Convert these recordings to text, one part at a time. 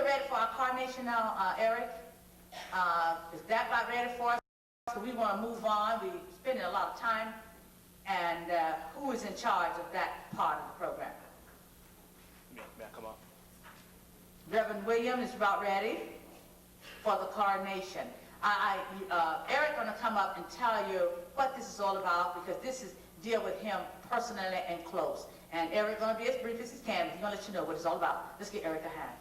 ready for our coronation now, Eric? Is that about ready for us? So we want to move on. We're spending a lot of time. And who is in charge of that part of the program? May I come up? Reverend William is about ready for the coronation. Eric going to come up and tell you what this is all about, because this is deal with him personally and close. And Eric going to be as brief as he can. He's going to let you know what it's all about. Let's get Eric a hand.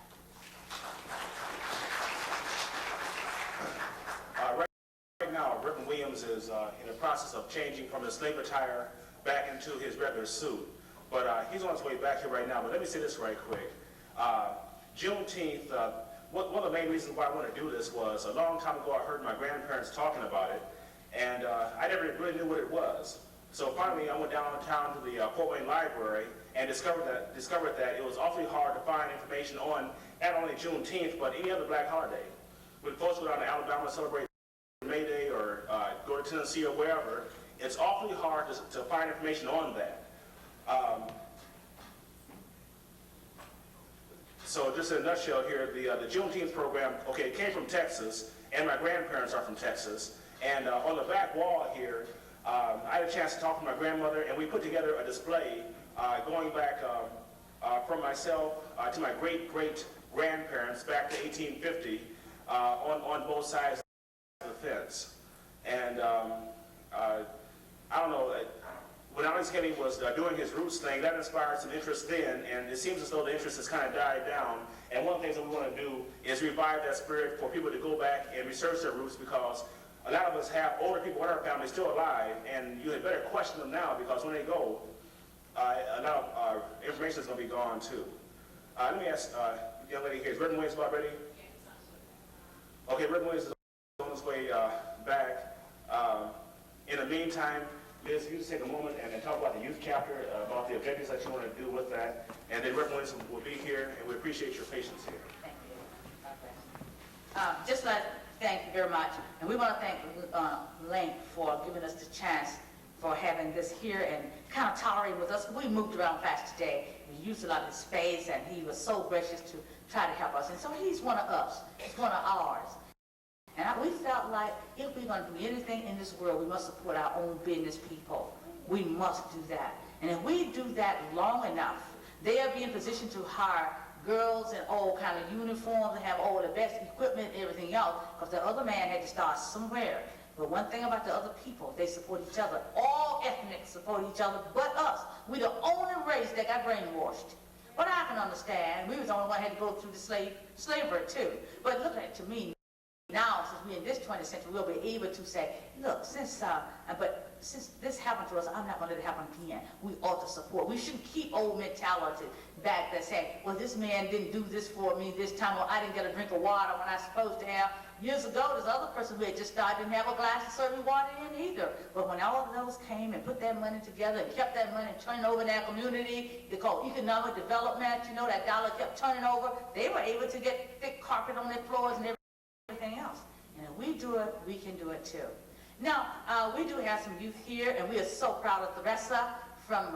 Right now, Reverend Williams is in the process of changing from his slave attire back into his regular suit. But he's on his way back here right now. But let me say this right quick. Juneteenth, one of the main reasons why I wanted to do this was a long time ago I heard my grandparents talking about it, and I never really knew what it was. So finally I went downtown to the Fort Wayne Library and discovered that it was awfully hard to find information on not only Juneteenth, but any other black holiday. When folks go down to Alabama to celebrate May Day or go to Tennessee or wherever, it's awfully hard to find information on that. So just in a nutshell here, the Juneteenth program, okay, it came from Texas, and my grandparents are from Texas. And on the back wall here, I had a chance to talk to my grandmother, and we put together a display going back from myself to my great-great-grandparents back to 1850 on both sides of the fence. And I don't know, when Alex Kenny was doing his roots thing, that inspired some interest then, and it seems as though the interest has kind of died down. And one of the things that we want to do is revive that spirit for people to go back and research their roots, because a lot of us have older people in our family still alive, and you had better question them now, because when they go, a lot of information is going to be gone too. Let me ask the young lady here, is Reverend Williams about ready? Okay, Reverend Williams is on his way back. In the meantime, Liz, you just take a moment and talk about the youth chapter, about the objectives that you want to do with that, and then Reverend Williams will be here, and we appreciate your patience here. Thank you. Thank you very much. And we want to thank Link for giving us the chance for having this here and kind of tolerating with us. We moved around fast today. We used a lot of his space, and he was so gracious to try to help us. And so he's one of us. He's one of ours. And we felt like if we're going to do anything in this world, we must support our own business people. We must do that. And if we do that long enough, they'll be in position to hire girls in all kind of uniforms and have all the best equipment and everything else, because the other man had to start somewhere. But one thing about the other people, they support each other. All ethnics support each other but us. We're the only race that got brainwashed. But I can understand, we was the only one who had to go through the slavery too. But look at it to me. Now, since we're in this 20th century, we'll be able to say, look, since this happened to us, I'm not going to let it happen again. We ought to support. We shouldn't keep old mentality back that say, well, this man didn't do this for me this time, or I didn't get a drink of water when I was supposed to have. Years ago, this other person who had just started didn't have a glass of serving water in either. But when all of those came and put that money together and kept that money turning over in their community, they called economic development, you know, that dollar kept turning over, they were able to get thick carpet on their floors and everything else. And if we do it, we can do it too. Now, we do have some youth here, and we are so proud of Theresa from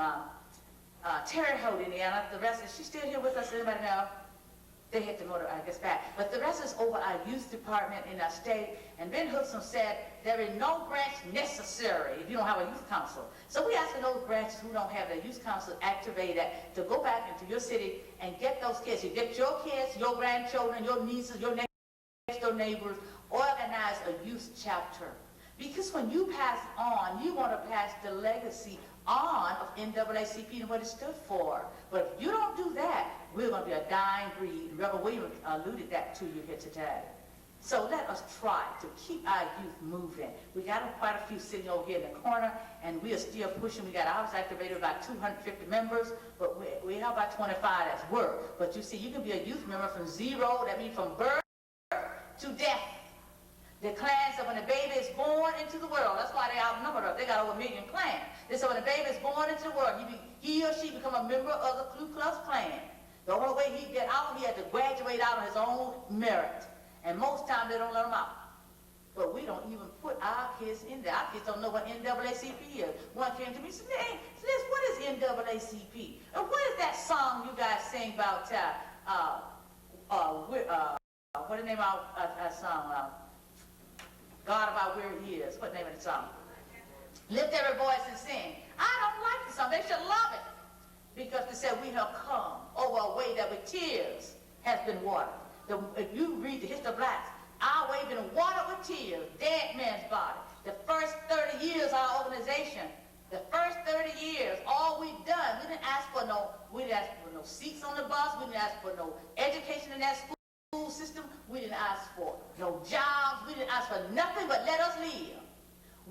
Terre Haute, Indiana. Theresa, is she still here with us? Anybody know? They had to motor, I guess, back. But Theresa's over our youth department in our state, and Ben Hookson said there is no branch necessary if you don't have a youth council. So we asking those branches who don't have their youth council activated to go back into your city and get those kids. You get your kids, your grandchildren, your nieces, your next door neighbors, organize a youth chapter. Because when you pass on, you want to pass the legacy on of NAACP and what it stood for. But if you don't do that, we're going to be a dying breed. Reverend Williams alluded that to you here today. So let us try to keep our youth moving. We got quite a few sitting over here in the corner, and we are still pushing. We got ours activated, about 250 members, but we have about 25 that's work. But you see, you can be a youth member from zero, that means from birth to death. The clans of when a baby is born into the world, that's why they outnumbered us. They got over 1 million clans. They said when a baby is born into the world, he or she become a member of the Ku Klux Klan. The only way he get out, he had to graduate out on his own merit. And most times they don't let him out. But we don't even put our kids in there. Our kids don't know what NAACP is. One came to me and said, hey, Liz, what is NAACP? And what is that song you guys sing about the name of our song? God About Where He Is. What the name of the song? Lift every voice and sing. I don't like the song. They should love it. Because they said we have come over a way that with tears has been watered. If you read the history of blacks, our way been watered with tears, dead man's body. The first 30 years of our organization, the first 30 years, all we've done, we didn't ask for no seats on the bus, we didn't ask for no education in that school system, we didn't ask for no jobs, we didn't ask for nothing but let us live.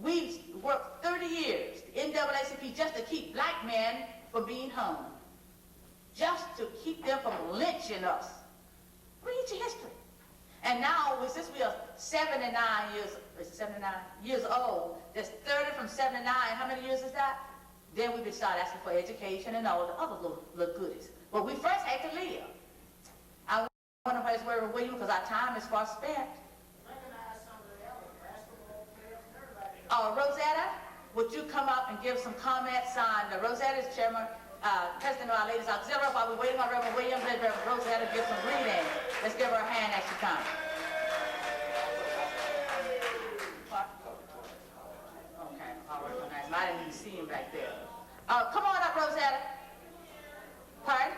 We worked 30 years, the NAACP, just to keep black men from being hung, just to keep them from lynching us. Read your history. And now, since we are 79 years old, that's 30 from 79, how many years is that? Then we start asking for education and all the other little goodies. But we first had to live. I want to place where we're waiting because our time is far spent. Rosetta, would you come up and give some comments on the Rosetta is Chairman, President of our Ladies Auxiliary. While we're waiting on Reverend Williams, let Reverend Rosetta give some reading. Let's give her a hand as she comes. Okay, I'll recognize him. I didn't even see him back there. Come on up, Rosetta. Pardon?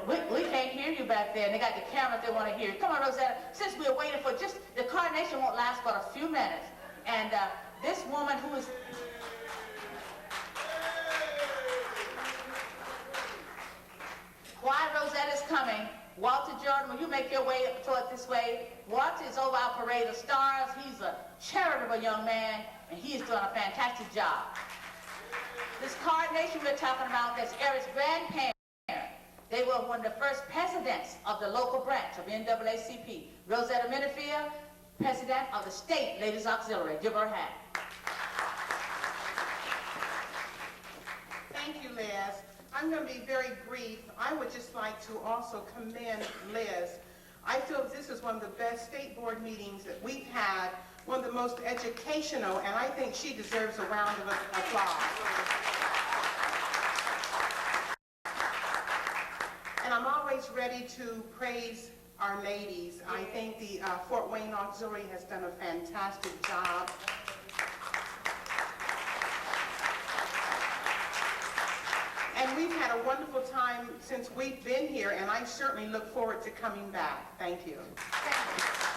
We can't hear you back there, and they got the cameras they want to hear you. Come on, Rosetta. Since we're waiting for just, the coronation won't last but a few minutes. And this woman who is... While Rosetta's coming, Walter Jordan, will you make your way toward this way? Walter is over our Parade of Stars. He's a charitable young man, and he is doing a fantastic job. This coronation we're talking about, that's Eric's grandparents. They were one of the first presidents of the local branch of NAACP. Rosetta Minnefield, president of the state Ladies Auxiliary. Give her a hand. Thank you, Liz. I'm going to be very brief. I would just like to also commend Liz. I feel this is one of the best state board meetings that we've had, one of the most educational, and I think she deserves a round of applause. And I'm always ready to praise our ladies. I think the Fort Wayne Auxiliary has done a fantastic job. And we've had a wonderful time since we've been here, and I certainly look forward to coming back. Thank you. Thank you.